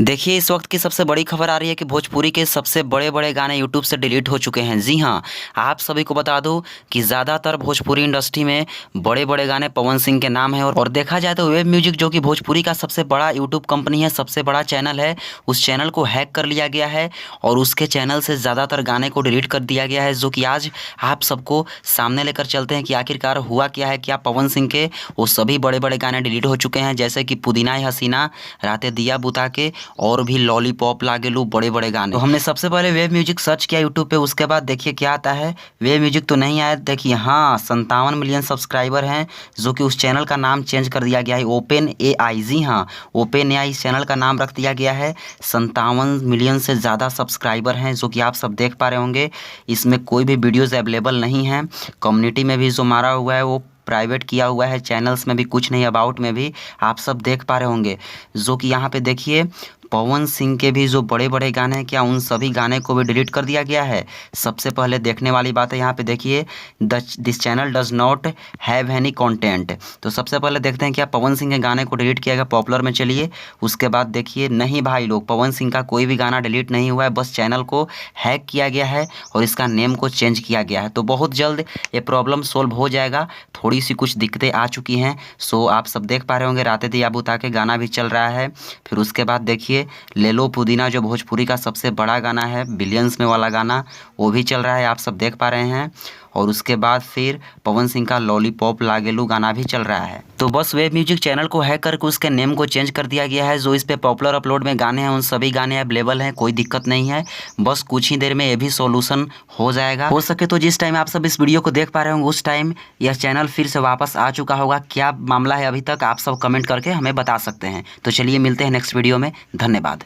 देखिए, इस वक्त की सबसे बड़ी खबर आ रही है कि भोजपुरी के सबसे बड़े-बड़े गाने यूट्यूब से डिलीट हो चुके हैं। जी हाँ, आप सभी को बता दूँ कि ज़्यादातर भोजपुरी इंडस्ट्री में बड़े-बड़े गाने पवन सिंह के नाम हैं और देखा जाए तो वेब म्यूजिक जो कि भोजपुरी का सबसे बड़ा यूट्यूब कंपनी है, सबसे बड़ा चैनल है, उस चैनल को हैक कर लिया गया है और उसके चैनल से ज़्यादातर गाने को डिलीट कर दिया गया है, जो कि आज आप सबको सामने लेकर चलते हैं कि आखिरकार हुआ क्या है। क्या पवन सिंह के वो सभी बड़े-बड़े गाने डिलीट हो चुके हैं, जैसे कि पुदीना है हसीना, रातें दिया बुता के और भी लॉलीपॉप लागेलू, बड़े-बड़े गाने। तो हमने सबसे पहले वेब म्यूजिक सर्च किया यूट्यूब पे, उसके बाद देखिए क्या आता है। वेब म्यूजिक तो नहीं आया, देखिए हाँ 57 मिलियन सब्सक्राइबर हैं, जो कि उस चैनल का नाम चेंज कर दिया गया है ओपन एआई। जी हाँ, ओपन एआई इस चैनल का नाम रख दिया गया है। 57 मिलियन से ज़्यादा सब्सक्राइबर हैं, जो कि आप सब देख पा रहे होंगे। इसमें कोई भी वीडियोज़ अवेलेबल नहीं है। कम्युनिटी में भी जो मारा हुआ है वो प्राइवेट किया हुआ है, चैनल्स में भी कुछ नहीं, अबाउट में भी आप सब देख पा रहे होंगे। जो कि यहाँ पे देखिए पवन सिंह के भी जो बड़े-बड़े गाने हैं, क्या उन सभी गाने को भी डिलीट कर दिया गया है। सबसे पहले देखने वाली बात है यहाँ पे देखिए, this channel does not have any content. तो सबसे पहले देखते हैं क्या पवन सिंह के गाने को डिलीट किया गया। पॉपुलर में चलिए, उसके बाद देखिए नहीं भाई लोग, पवन सिंह का कोई भी गाना डिलीट नहीं हुआ है, बस चैनल को हैक किया गया है और इसका नेम को चेंज किया गया है। तो बहुत जल्द ये प्रॉब्लम सोल्व हो जाएगा। थोड़ी सी कुछ दिक्कतें आ चुकी हैं, सो आप सब देख पा रहे होंगे। रातें दिया बुता के गाना भी चल रहा है। फिर उसके बाद देखिए ले लो पुदीना, जो भोजपुरी का सबसे बड़ा गाना है, बिलियंस में वाला गाना, वो भी चल रहा है, आप सब देख पा रहे हैं। और उसके बाद फिर पवन सिंह का लॉलीपॉप लागेलू गाना भी चल रहा है। तो बस वेब म्यूजिक चैनल को हैक करके उसके नेम को चेंज कर दिया गया है। जो इस पे पॉपुलर अपलोड में गाने हैं, उन सभी गाने अवेलेबल हैं, कोई दिक्कत नहीं है। बस कुछ ही देर में ये भी सॉल्यूशन हो जाएगा। हो सके तो जिस टाइम आप सब इस वीडियो को देख पा रहे होंगे, उस टाइम यह चैनल फिर से वापस आ चुका होगा। क्या मामला है अभी तक, आप सब कमेंट करके हमें बता सकते हैं। तो चलिए मिलते हैं नेक्स्ट वीडियो में। धन्यवाद।